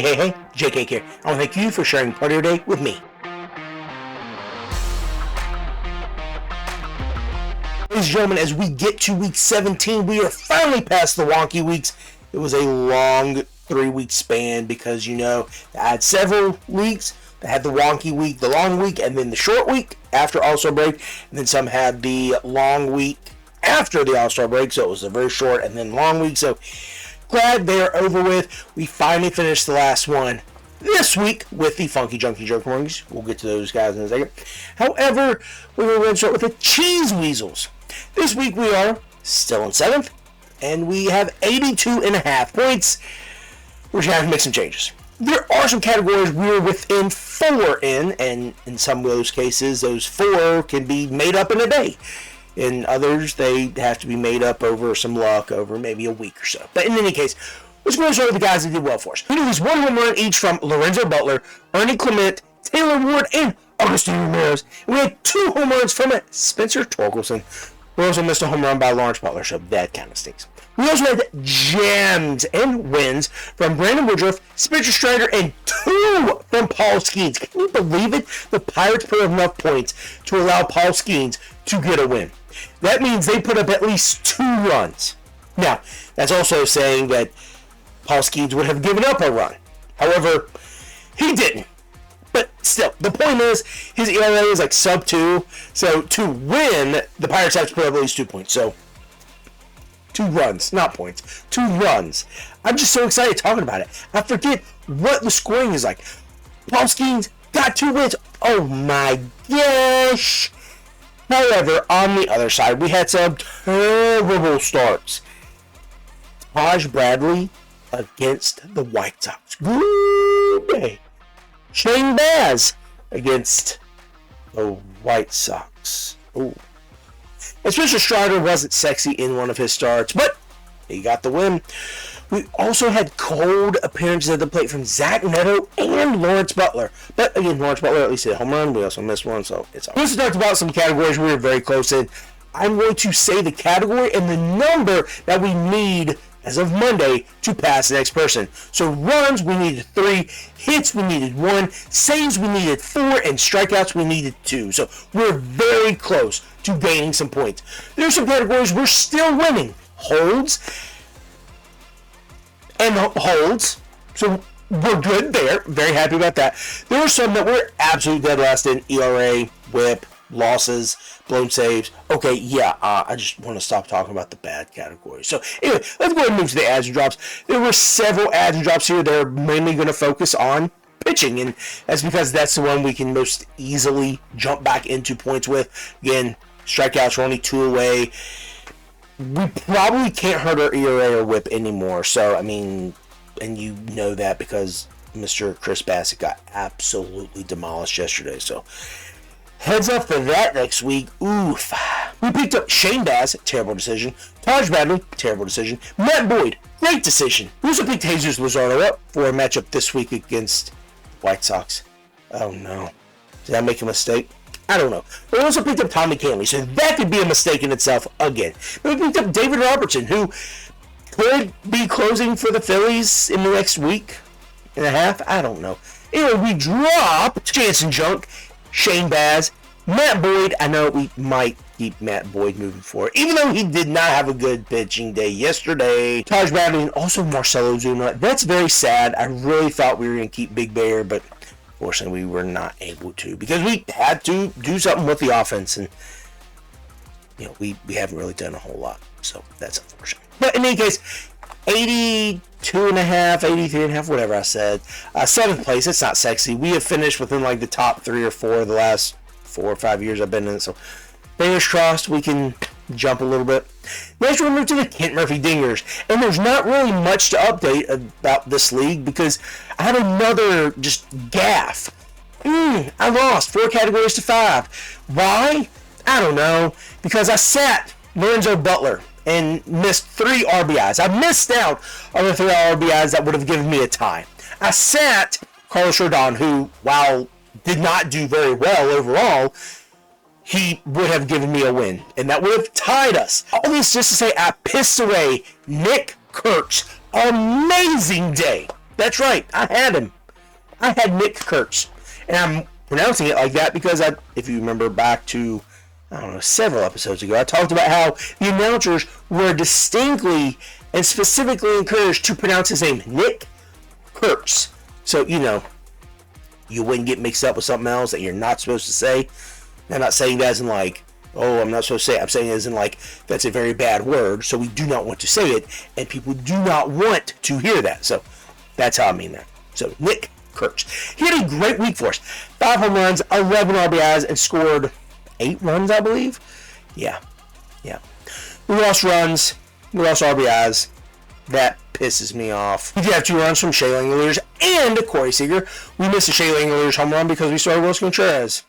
Hey, JK here. I want to thank you for sharing part of your day with me. Ladies and gentlemen, as we get to week 17, we are finally past the wonky weeks. It was a long 3-week span because, I had several weeks that had the wonky week, the long week, and then the short week after All-Star break, and then some had the long week after the All-Star break, so it was a very short and then long week. So glad they're over with. We finally finished the last one this week with the Funky Junky Joke Mornings. We'll get to those guys in a second. However, we're going to start with the Cheese Weasels. This week we are still in 7th, and we have 82.5 points. We're going to have to make some changes. There are some categories we're within 4 in, and in some of those cases, those 4 can be made up in a day. In others, they have to be made up over some luck, over maybe a week or so. But in any case, let's go start with the guys that did well for us. We do 1 home run each from Lorenzo Butler, Ernie Clement, Taylor Ward, and Augustine Ramirez. And we had 2 home runs from Spencer Torkelson. We also missed a home run by Lawrence Butler, so that kind of stinks. We also had jams and wins from Brandon Woodruff, Spencer Strider, and 2 from Paul Skeens. Can you believe it? The Pirates put up enough points to allow Paul Skeens to get a win. That means they put up at least 2 runs. Now, that's also saying that Paul Skeens would have given up a run. However, he didn't. But still, the point is, his ERA is like sub 2. So to win, the Pirates have to put up at least 2 points. So 2 runs, not points. 2 runs. I'm just so excited talking about it. I forget what the scoring is like. Paul Skeens got 2 wins. Oh my gosh. However, on the other side, we had some terrible starts. Taj Bradley against the White Sox. Good day. Shane Baz against the White Sox. Ooh. And Spencer Strider wasn't sexy in one of his starts, but he got the win. We also had cold appearances at the plate from Zach Neto and Lawrence Butler. But again, Lawrence Butler at least hit a home run. We also missed one, so it's all right. Let's talk about some categories we were very close in. I'm going to say the category and the number that we need as of Monday to pass the next person. So runs, we needed 3. Hits, we needed 1. Saves, we needed 4. And strikeouts, we needed 2. So we're very close to gaining some points. There are some categories we're still winning. Holds. And holds. So we're good there. Very happy about that. There are some that we're absolutely dead last in. ERA, whip, losses, blown saves. Okay, yeah, I just want to stop talking about the bad categories. So anyway, let's go ahead and move to the adds and drops. There were several adds and drops here that are mainly going to focus on pitching, and that's because that's the one we can most easily jump back into points with. Again, strikeouts are only 2 away. We probably can't hurt our ERA or whip anymore. So, I mean, and you know that because Mr. Chris Bassett got absolutely demolished yesterday. So, heads up for that next week. Oof. We picked up Shane Baz, terrible decision. Taj Bradley, terrible decision. Matt Boyd, great decision. We also picked Jesus Luzardo up for a matchup this week against White Sox. Oh no. Did I make a mistake? I don't know. We also picked up Tommy Kahnle, so that could be a mistake in itself again. We picked up David Robertson, who could be closing for the Phillies in the next week and a half. I don't know. Anyway, we dropped Jansen Junk, Shane Baz, Matt Boyd. I know we might keep Matt Boyd moving forward, even though he did not have a good pitching day yesterday. Taj Bradley and also Marcell Ozuna. That's very sad. I really thought we were going to keep Big Bear, but fortunately, we were not able to because we had to do something with the offense, and we haven't really done a whole lot, so that's unfortunate. But in any case, 82.5, 83.5, whatever I said. 7th place. It's not sexy. We have finished within like the top 3 or 4 of the last 4 or 5 years I've been in it, so fingers crossed we can jump a little bit. Next, we'll move to the Kent Murphy Dingers. And there's not really much to update about this league because I had another just gaffe. I lost 4 categories to 5. Why? I don't know. Because I sat Lorenzo Butler and missed 3 RBIs. I missed out on the 3 RBIs that would have given me a tie. I sat Carlos Rodon, who, while did not do very well overall, he would have given me a win, and that would have tied us. All this just to say I pissed away Nick Kirk's amazing day That's right. I had him. I had Nick Kurtz. And I'm pronouncing it like that because if you remember back to, I don't know, several episodes ago, I talked about how the announcers were distinctly and specifically encouraged to pronounce his name Nick Kurtz. So, you wouldn't get mixed up with something else that you're not supposed to say. I'm not saying that as in like, oh, I'm not supposed to say it. I'm saying it as in like, that's a very bad word, so we do not want to say it, and people do not want to hear that. So, that's how I mean that. So, Nick Kurtz. He had a great week for us. 5 home runs, 11 RBIs, and scored 8 runs, I believe. Yeah. We lost runs. We lost RBIs. That pisses me off. We did have 2 runs from Shea Langeliers and Corey Seager. We missed a Shea Langeliers home run because we started Wilson Contreras.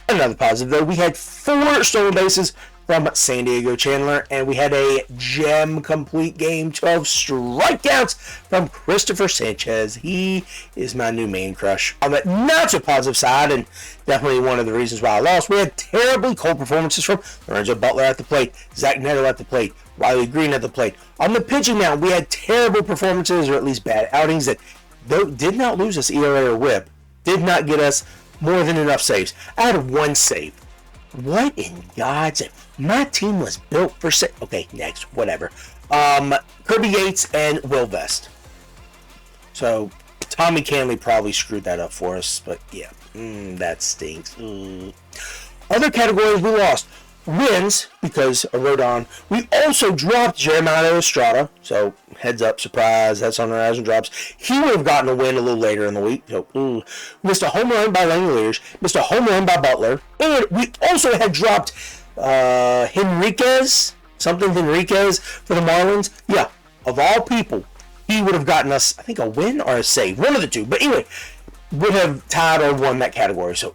Another positive, though, we had 4 stolen bases from San Diego Chandler, and we had a gem complete game, 12 strikeouts from Christopher Sanchez. He is my new man crush. On the not so positive side, and definitely one of the reasons why I lost, we had terribly cold performances from Lorenzo Butler at the plate, Zach Neto at the plate, Riley Green at the plate. On the pitching mound, we had terrible performances, or at least bad outings, that did not lose us ERA or WHIP, did not get us more than enough saves. I had 1 save. What in God's name? My team was built for okay, next, whatever. Kirby Yates and Will Vest. So, Tommy Canley probably screwed that up for us, but yeah, that stinks. Other categories we lost. Wins, because of Rodon. We also dropped Jeremiah Estrada, so heads up, surprise, that's on the rise and drops. He would have gotten a win a little later in the week. So, missed a home run by Langeliers, missed a home run by Butler, and we also had dropped Henriquez for the Marlins. Yeah, of all people, he would have gotten us, I think, a win or a save, one of the two. But anyway, would have tied or won that category. So,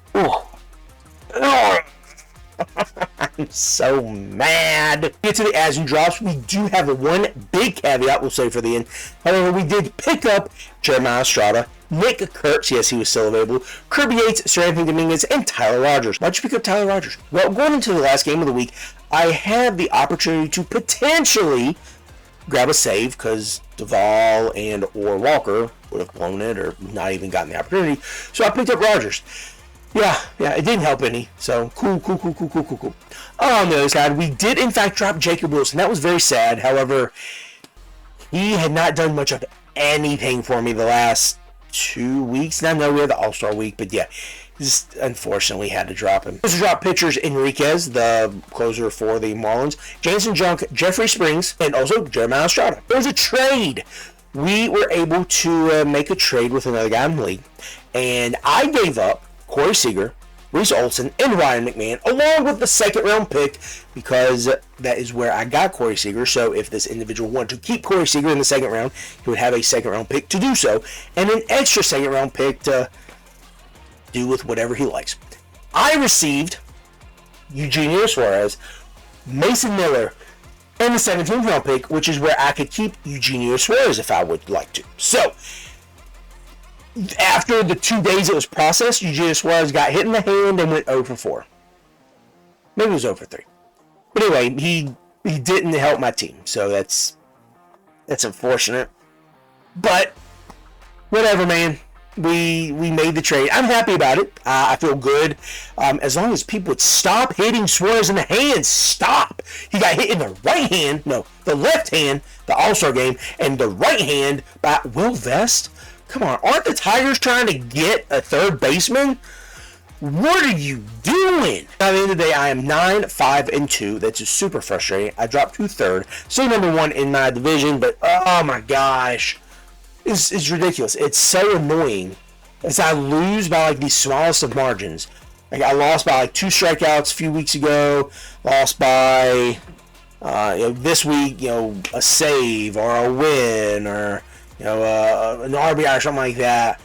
I'm so mad. Get to the adds and drops. We do have one big caveat we'll say for the end. However, we did pick up Jeremiah Estrada, Nick Kurtz, yes, he was still available, Kirby Yates, Sir Anthony Dominguez, and Tyler Rogers. Why'd you pick up Tyler Rogers? Well, going into the last game of the week, I had the opportunity to potentially grab a save because Duvall and or Walker would have blown it or not even gotten the opportunity. So I picked up Rogers. Yeah, it didn't help any. So, cool. On the other side, we did, in fact, drop Jacob Wilson. That was very sad. However, he had not done much of anything for me the last 2 weeks. And I know we had the All-Star week, but yeah, just unfortunately had to drop him. Let's drop pitchers Enriquez, the closer for the Marlins, Jansen Junk, Jeffrey Springs, and also Jeremiah Estrada. There was a trade. We were able to make a trade with another guy in the league, and I gave up Corey Seager, Reese Olson, and Ryan McMahon, along with the 2nd round pick, because that is where I got Corey Seager. So if this individual wanted to keep Corey Seager in the 2nd round, he would have a 2nd round pick to do so, and an extra 2nd round pick to do with whatever he likes. I received Eugenio Suarez, Mason Miller, and the 17th round pick, which is where I could keep Eugenio Suarez if I would like to. So, after the 2 days it was processed, Eugenio Suarez got hit in the hand and went 0 for 4. Maybe it was 0 for 3. But anyway, he didn't help my team, so that's unfortunate. But whatever, man. We made the trade. I'm happy about it. I feel good. As long as people would stop hitting Suarez in the hands. Stop. He got hit in the right hand. No, the left hand, the All-Star game, and the right hand by Will Vest. Come on, aren't the Tigers trying to get a 3rd baseman? What are you doing? By the end of the day, I am 9-5-2. That's super frustrating. I dropped to 3rd. Still number 1 in my division, but oh my gosh. It's ridiculous. It's so annoying as I lose by like the smallest of margins. Like I lost by like 2 strikeouts a few weeks ago. Lost by this week, a save or a win or an RBI or something like that.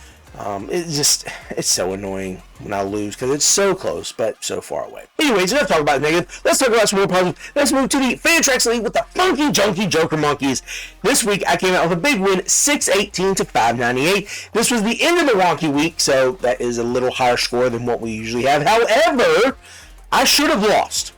It's so annoying when I lose because it's so close but so far away. Anyways, enough talk about the negative. Let's talk about some more positive. Let's move to the Fantrax League with the Funky Junky Joker Monkeys. This week I came out with a big win, 618 to 598. This was the end of the wonky week, so that is a little higher score than what we usually have. However, I should have lost.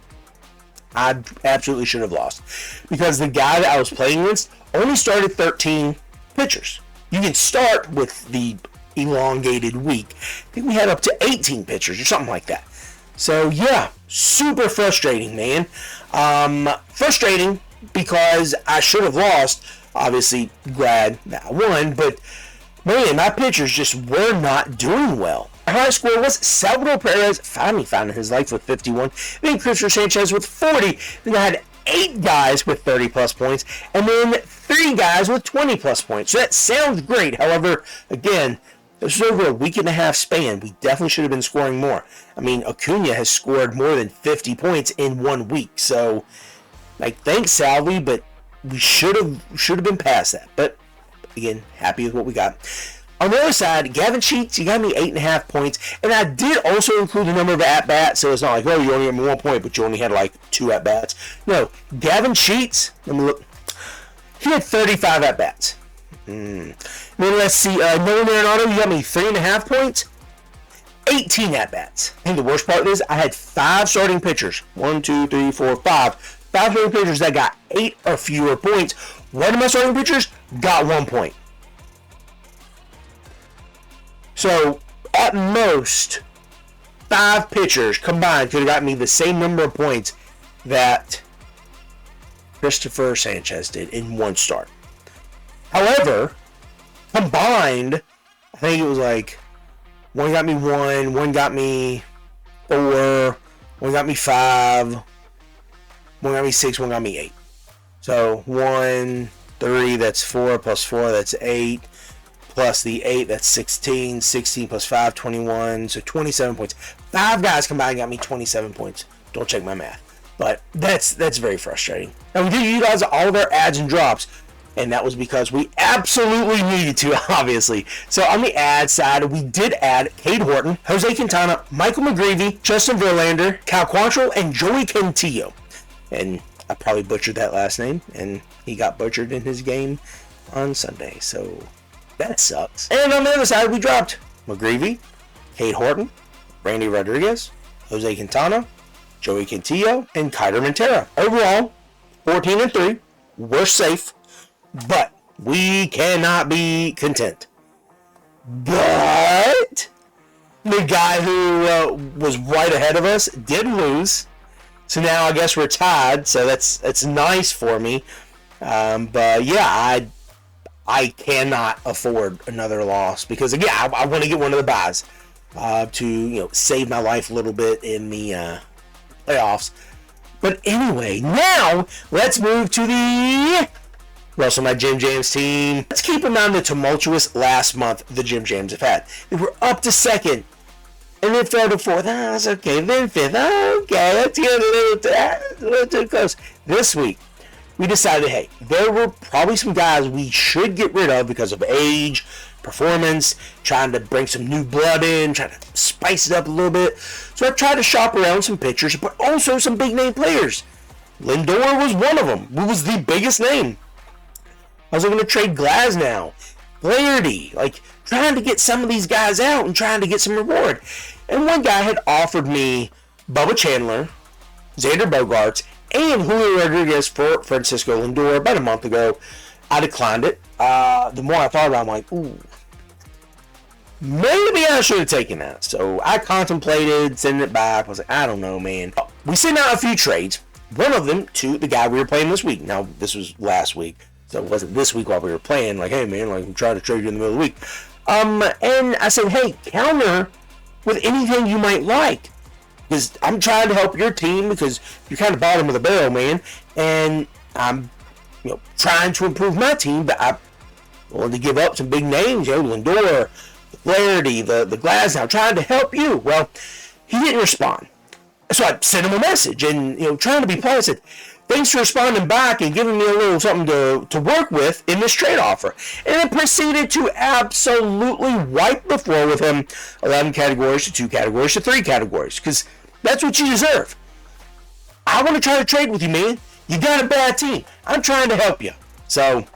I absolutely should have lost because the guy that I was playing against only started 13 pitchers. You can start with the elongated week. I think we had up to 18 pitchers or something like that. So yeah, super frustrating, man. Frustrating because I should have lost. Obviously, glad that I won, but man, my pitchers just were not doing well. My high score was Salvador Perez finally found his life with 51. Then Christopher Sanchez with 40. Then I had 8 guys with 30 plus points, and then 3 guys with 20 plus points. So that sounds great. However, again, this was over a week and a half span. We definitely should have been scoring more. I mean, Acuna has scored more than 50 points in 1 week. So, like, thanks, Salvi, but we should have been past that. But again, happy with what we got. On the other side, Gavin Sheets, he got me 8.5 points, and I did also include the number of at-bats, so it's not like, oh, you only got me 1 point, but you only had like 2 at-bats. No, Gavin Sheets, let me look, he had 35 at-bats. Then let's see, Nolan Arenado, you got me 3.5 points, 18 at-bats. I think the worst part is I had 5 starting pitchers. 1, 2, 3, 4, 5. 5 starting pitchers that got 8 or fewer points. One of my starting pitchers got 1 point. So, at most, 5 pitchers combined could have got me the same number of points that Christopher Sanchez did in 1 start. However, combined, I think it was like, one got me 1, one got me 4, one got me 5, one got me 6, one got me 8. So, 1, 3, that's 4, plus 4, that's 8. Plus the 8, that's 16. 16 plus 5, 21. So 27 points. 5 guys combined got me 27 points. Don't check my math. But that's very frustrating. And we did utilize all of our adds and drops. And that was because we absolutely needed to, obviously. So on the ad side, we did add Cade Horton, Jose Quintana, Michael McGreevy, Justin Verlander, Cal Quantrill, and Joey Cantillo. And I probably butchered that last name. And he got butchered in his game on Sunday. So that sucks. And on the other side, we dropped McGreevy, Cade Horton, Randy Rodriguez, Jose Quintana, Joey Cantillo, and Kaiser Montero. Overall, 14-3. We're safe, but we cannot be content. But the guy who was right ahead of us did lose. So now I guess we're tied. So that's nice for me. But yeah, I cannot afford another loss because again, I want to get one of the buys to save my life a little bit in the playoffs. But anyway, now let's move to the Russell My Jim Jams team. Let's keep in mind the tumultuous last month the Jim Jams have had. They were up to second, and then fell to fourth. That's okay. Then fifth. Okay, let's get a little too close. This week, we decided, hey, there were probably some guys we should get rid of because of age, performance, trying to bring some new blood in, trying to spice it up a little bit. So I tried to shop around some pitchers, but also some big-name players. Lindor was one of them. Who was the biggest name? I was looking to trade Glasnow, Flaherty, like trying to get some of these guys out and trying to get some reward. And one guy had offered me Bubba Chandler, Xander Bogaerts, and Julio Rodriguez for Francisco Lindor about a month ago. I declined it. The more I thought about it, I'm like, ooh, maybe I should have taken that. So I contemplated sending it back. I was like, I don't know, man. We sent out a few trades. One of them to the guy we were playing this week. Now, this was last week, so it wasn't this week while we were playing. Like, hey, man, like, I'm trying to trade you in the middle of the week. And I said, hey, counter with anything you might like. Because I'm trying to help your team because you're kind of bottom of the barrel, man. And I'm trying to improve my team, but I wanted to give up some big names, Lindor, Flaherty, the Glasnow. I'm trying to help you. Well, he didn't respond. So I sent him a message and, trying to be polite, I said, thanks for responding back and giving me a little something to work with in this trade offer. And then proceeded to absolutely wipe the floor with him 11 categories to 2 categories to 3 categories. Because that's what you deserve. I want to try to trade with you, man. You got a bad team. I'm trying to help you. So,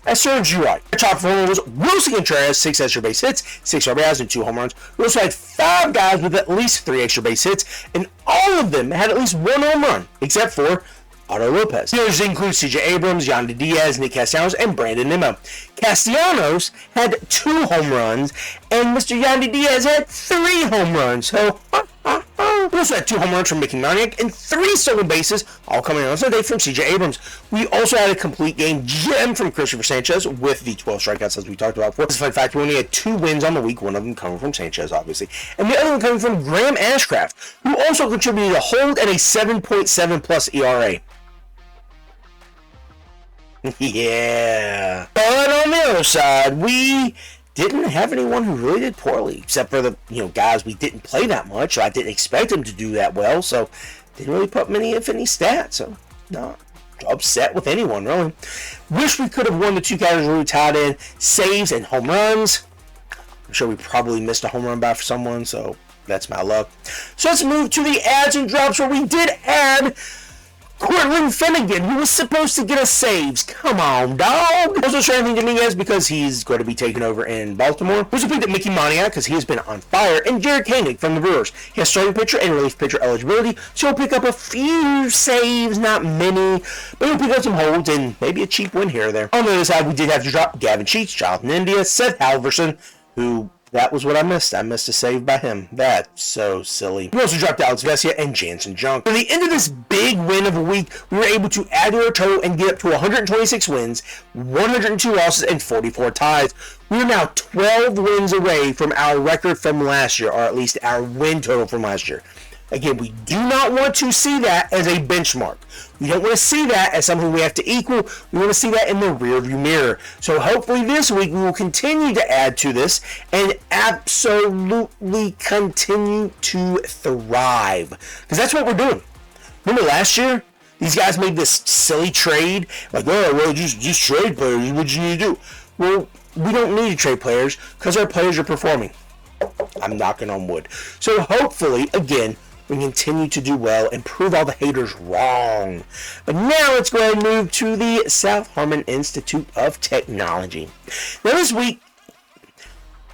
that serves you right. Our top performer was Wilson Contreras, 6 extra base hits, 6 RBIs, and 2 home runs. We also had 5 guys with at least 3 extra base hits, and all of them had at least 1 home run, except for Otto Lopez. Others include CJ Abrams, Yandy Diaz, Nick Castellanos, and Brandon Nimmo. Castellanos had 2 home runs, and Mr. Yandy Diaz had 3 home runs. So, we also had 2 home runs from Mickey Moniak and 3 stolen bases, all coming on Sunday from CJ Abrams. We also had a complete game gem from Christopher Sanchez with the 12 strikeouts, as we talked about before. Fun fact, we only had 2 wins on the week, one of them coming from Sanchez, obviously, and the other one coming from Graham Ashcraft, who also contributed a hold and a 7.7 plus ERA. Yeah. But on the other side, we didn't have anyone who really did poorly, except for the guys we didn't play that much. So I didn't expect them to do that well, so didn't really put many, if any, stats. So not upset with anyone, really. Wish we could have won the 2 categories where we tied in saves and home runs. I'm sure we probably missed a home run by for someone, so that's my luck. So let's move to the adds and drops, where we did add Cortland Finnegan, who was supposed to get us saves. Come on, dog. Also, Shane Dominguez, because he's going to be taking over in Baltimore. We also picked up Mickey Moniak, because he has been on fire. And Jared Koenig from the Brewers. He has starting pitcher and relief pitcher eligibility, so he'll pick up a few saves, not many. But he'll pick up some holds and maybe a cheap win here or there. On the other side, we did have to drop Gavin Sheets, Jonathan India, Seth Halverson, who... that was what I missed. I missed a save by him. That's so silly. We also dropped Alex Vesia and Jansen Junk. At the end of this big win of a week, we were able to add to our total and get up to 126 wins, 102 losses, and 44 ties. We are now 12 wins away from our record from last year, or at least our win total from last year. Again, we do not want to see that as a benchmark. We don't want to see that as something we have to equal. We want to see that in the rearview mirror. So hopefully this week we will continue to add to this and absolutely continue to thrive. Because that's what we're doing. Remember last year? These guys made this silly trade. Like, oh, well, just trade players. What you need to do? Well, we don't need to trade players because our players are performing. I'm knocking on wood. So hopefully, again, we continue to do well and prove all the haters wrong. But now let's go ahead and move to the South Harmon Institute of Technology. Now this week,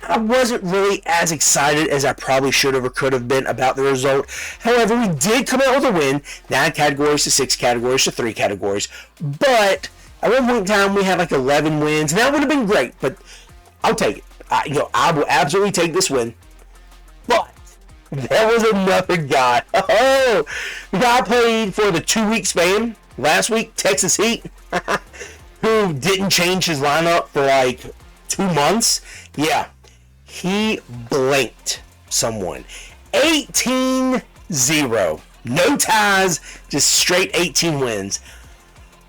I wasn't really as excited as I probably should have or could have been about the result. However, we did come out with a win, 9 categories to 6 categories to 3 categories. But at one point in time, we had like 11 wins, and that would have been great. But I'll take it. I will absolutely take this win. But there was another guy. Oh, the guy played for the 2-week span last week, Texas Heat, who didn't change his lineup for like 2 months. Yeah, he blanked someone. 18-0. No ties, just straight 18 wins.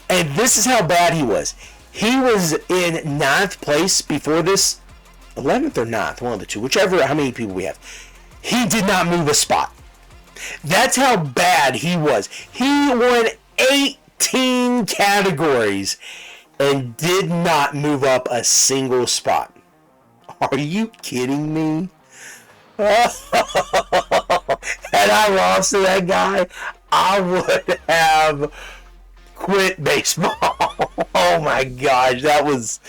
And this is how bad he was. He was in 9th place before this. 11th or 9th, one of the two, whichever, how many people we have. He did not move a spot. That's how bad he was. He won 18 categories and did not move up a single spot. Are you kidding me? Had I lost to that guy, I would have quit baseball. Oh my gosh, that was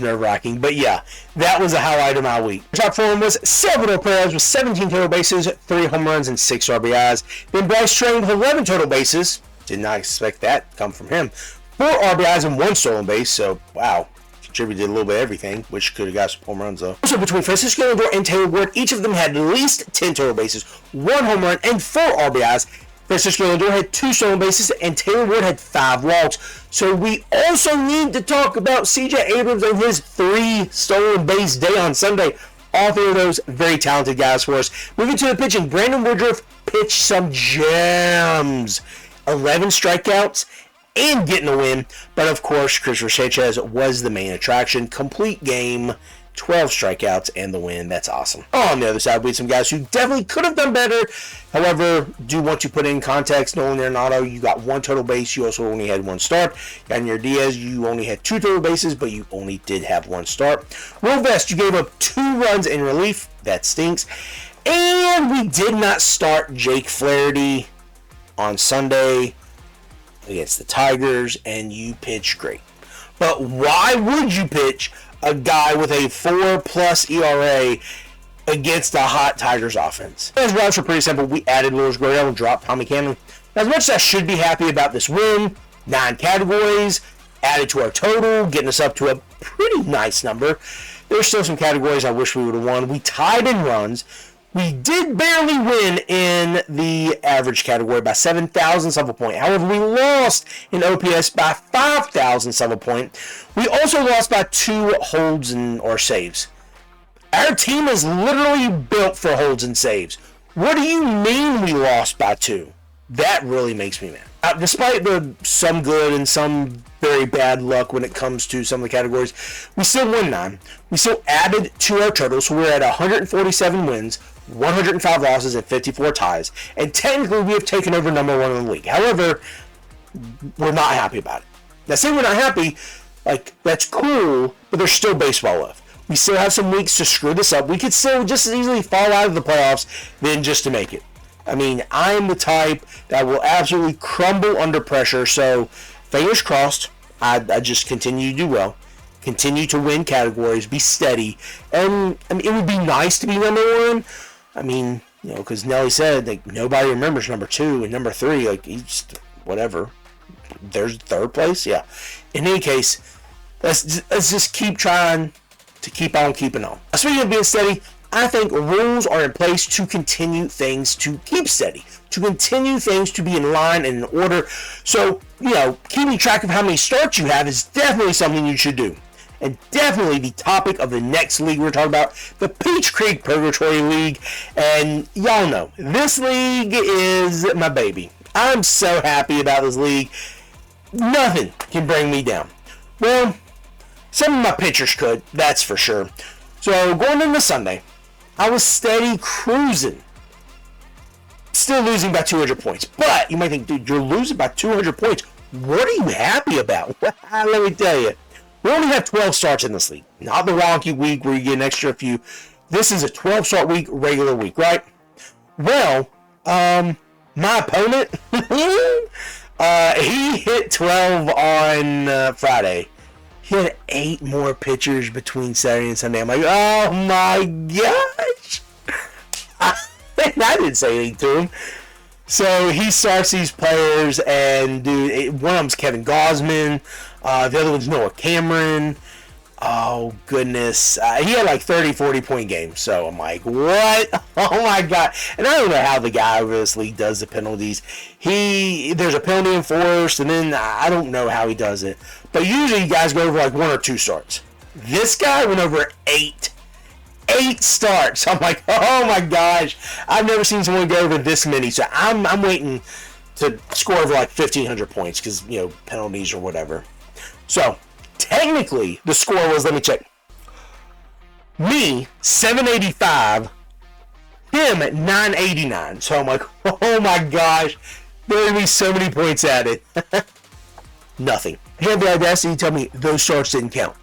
nerve-wracking. But yeah, that was a highlight of my week. Top 4 was Salvador Perez with 17 total bases, 3 home runs, and 6 RBIs. Then Bryce Train with 11 total bases. Did not expect that to come from him. 4 RBIs and 1 stolen base. So wow, contributed a little bit of everything, which could have got some home runs though. Also between Francisco Lindor and Taylor Ward, each of them had at least 10 total bases, 1 home run, and 4 RBIs. Francisco Lindor had 2 stolen bases, and Taylor Ward had 5 walks. So we also need to talk about CJ Abrams and his 3 stolen base day on Sunday. All 3 of those very talented guys for us. Moving to the pitching, Brandon Woodruff pitched some gems. 11 strikeouts and getting a win. But of course, Christopher Sanchez was the main attraction. Complete game. 12 strikeouts and the win. That's awesome. On the other side, we had some guys who definitely could have done better. However, do want to put in context. Nolan Arenado, you got 1 total base. You also only had 1 start. Yandy Diaz, you only had 2 total bases, but you only did have 1 start. Will Vest, you gave up 2 runs in relief. That stinks. And we did not start Jake Flaherty on Sunday against the Tigers, and you pitched great. But why would you pitch a guy with a 4+ ERA against a hot Tigers offense? Those routes were pretty simple. We added Lourdes Gurriel and dropped Tommy Cannon. As much as I should be happy about this win, 9 categories added to our total, getting us up to a pretty nice number. There's still some categories I wish we would have won. We tied in runs. We did barely win in the average category by 7,000ths of a point. However, we lost in OPS by 5,000ths of a point. We also lost by 2 holds or saves. Our team is literally built for holds and saves. What do you mean we lost by 2? That really makes me mad. Despite some good and some very bad luck when it comes to some of the categories, we still won 9. We still added to our total, so we're at 147 wins, 105 losses, and 54 ties. And technically, we have taken over number 1 in the league. However, we're not happy about it. Now, say we're not happy, that's cool, but there's still baseball left. We still have some weeks to screw this up. We could still just as easily fall out of the playoffs than just to make it. I mean, I'm the type that will absolutely crumble under pressure, so fingers crossed, I just continue to do well, continue to win categories, be steady, and I mean, it would be nice to be number 1. I mean, because Nelly said, nobody remembers number 2 and number 3, he's whatever. There's 3rd place, yeah. In any case, let's just keep trying to keep on keeping on. Speaking of being steady, I think rules are in place to continue things to keep steady, to continue things to be in line and in order. So, keeping track of how many starts you have is definitely something you should do. And definitely the topic of the next league we're talking about, the Peach Creek Purgatory League. And y'all know, this league is my baby. I'm so happy about this league. Nothing can bring me down. Well, some of my pitchers could, that's for sure. So, going into Sunday, I was steady cruising. Still losing by 200 points. But you might think, dude, you're losing by 200 points. What are you happy about? Let me tell you. We only have 12 starts in this league. Not the wonky week where you get an extra few. This is a 12-start week, regular week, right? Well, my opponent, he hit 12 on Friday. He had 8 more pitchers between Saturday and Sunday. I'm like, oh my gosh. And I didn't say anything to him. So he starts these players, and dude, one of them's Kevin Gausman. The other one's Noah Cameron. Oh, goodness. He had 30, 40-point games. So I'm like, what? Oh, my God. And I don't know how the guy over this league does the penalties. There's a penalty enforced, and then I don't know how he does it. But usually guys go over 1 or 2 starts. This guy went over 8. 8 starts. I'm like, oh, my gosh. I've never seen someone go over this many. So I'm waiting to score over 1,500 points because, penalties or whatever. So, technically, the score was, let me check. Me, 785. Him at 989. So I'm like, oh my gosh. There would be so many points added. Nothing. He had the audacity to tell me those starts didn't count.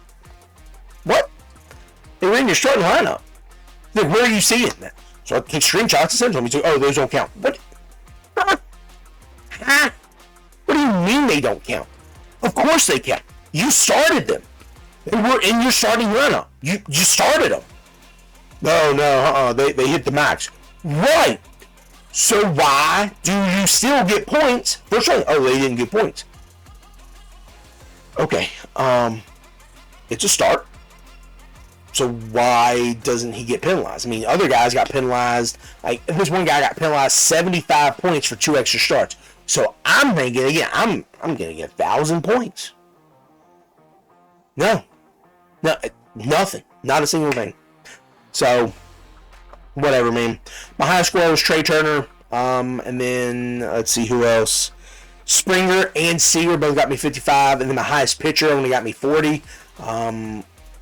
What? They were in your starting lineup. Like, where are you seeing that? So I take screenshots and send them to me. Oh, those don't count. What? What do you mean they don't count? Of course they count. You started them. They were in your starting lineup. You started them. No, they hit the max. Right. So why do you still get points? First one, they didn't get points. Okay, it's a start. So why doesn't he get penalized? I mean, other guys got penalized. This one guy got penalized 75 points for 2 extra starts. So I'm thinking again, I'm going to get 1,000 points. No, nothing. Not a single thing. So, whatever, man. My highest score was Trey Turner. And then, let's see who else. Springer and Seager both got me 55. And then my highest pitcher only got me 40.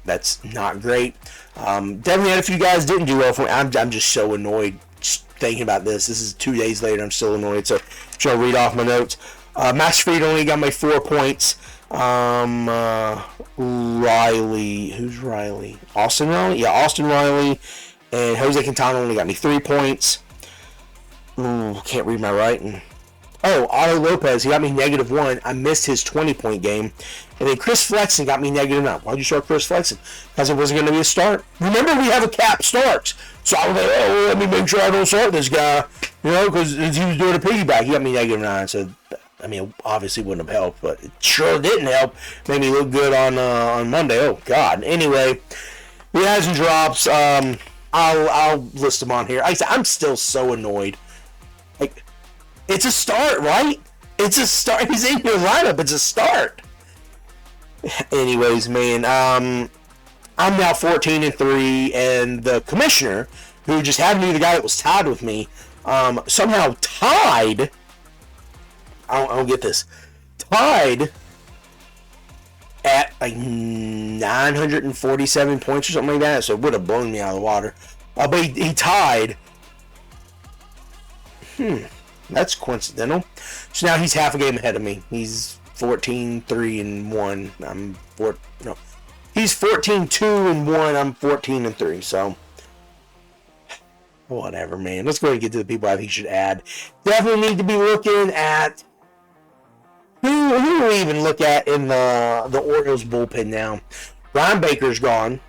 That's not great. Definitely had a few guys didn't do well for me. I'm just so annoyed just thinking about this. This is 2 days later. I'm still annoyed. So, I'm trying to read off my notes. Max Fried only got me 4 points. Riley, who's Riley? Austin Riley? Yeah, Austin Riley. And Jose Quintana only got me 3 points. Ooh, can't read my writing. Oh, Otto Lopez, he got me -1. I missed his 20-point game. And then Chris Flexen got me -9. Why'd you start Chris Flexen? Because it wasn't going to be a start. Remember, we have a cap starts. So I was like, oh, let me make sure I don't start this guy. You know, because he was doing a piggyback. He got me -9. So, I mean, obviously wouldn't have helped, but it sure didn't help. Made me look good on Monday. Oh, God. Anyway, the highs and drops, I'll list them on here. I'm still so annoyed. Like, it's a start, right? It's a start. He's in your lineup. It's a start. Anyways, man, I'm now 14-3, and the commissioner, who just happened to be the guy that was tied with me, somehow tied. I don't get this. Tied at like 947 points or something like that. So it would have blown me out of the water. But he tied. That's coincidental. So now he's half a game ahead of me. He's 14-3-1. He's 14-2-1. I'm 14-3. So whatever, man. Let's go ahead and get to the people I think should add. Definitely need to be looking at who do we even look at in the Orioles bullpen now. Ryan Baker's gone.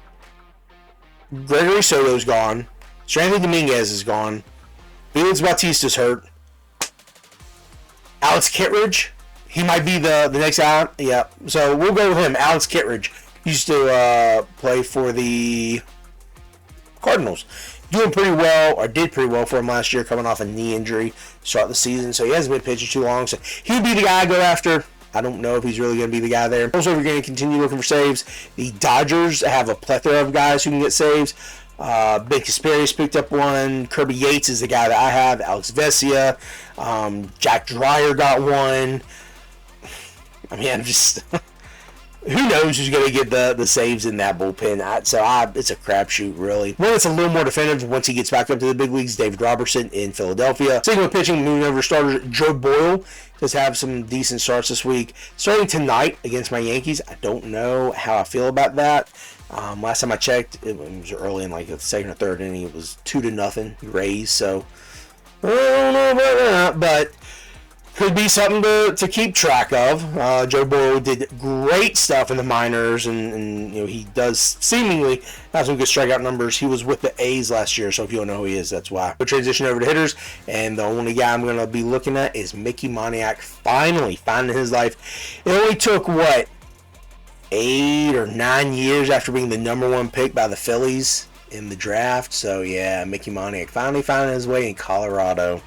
Gregory Soto's gone. Strandon Dominguez is gone. Felix Bautista's hurt. Alex Kittredge, he might be the next out. Yeah, so we'll go with him. Alex Kittredge used to play for the Cardinals. Doing pretty well, or did pretty well for him last year, coming off a knee injury start the season. So he hasn't been pitching too long. So he'd be the guy I go after. I don't know if he's really going to be the guy there. Also, if you're going to continue looking for saves, the Dodgers have a plethora of guys who can get saves. Ben Kasperius picked up one. Kirby Yates is the guy that I have. Alex Vesia. Jack Dreyer got one. I mean, I'm just... who knows who's going to get the saves in that bullpen. It's a crapshoot, really. One that's a little more definitive once he gets back up to the big leagues, David Robertson in Philadelphia. Sticking with pitching, moving over to starters, Joe Boyle does have some decent starts this week. Starting tonight against my Yankees, I don't know how I feel about that. Last time I checked, it was early in like the second or third inning. It was 2-0 Rays, so I don't know about that, but could be something to keep track of. Joe Boyle did great stuff in the minors, and you know he does seemingly have some good strikeout numbers. He was with the A's last year, so if you don't know who he is, that's why. We'll transition over to hitters, and the only guy I'm going to be looking at is Mickey Moniak, finally finding his life. It only took, 8 or 9 years after being the #1 pick by the Phillies in the draft. So yeah, Mickey Moniak finally finding his way in Colorado.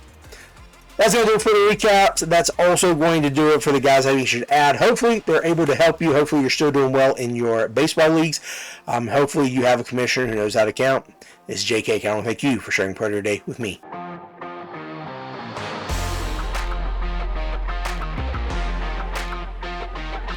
That's going to do it for the recaps. That's also going to do it for the guys that you should add. Hopefully, they're able to help you. Hopefully, you're still doing well in your baseball leagues. Hopefully, you have a commissioner who knows how to count. This is JK Cowan. Thank you for sharing part of your day with me.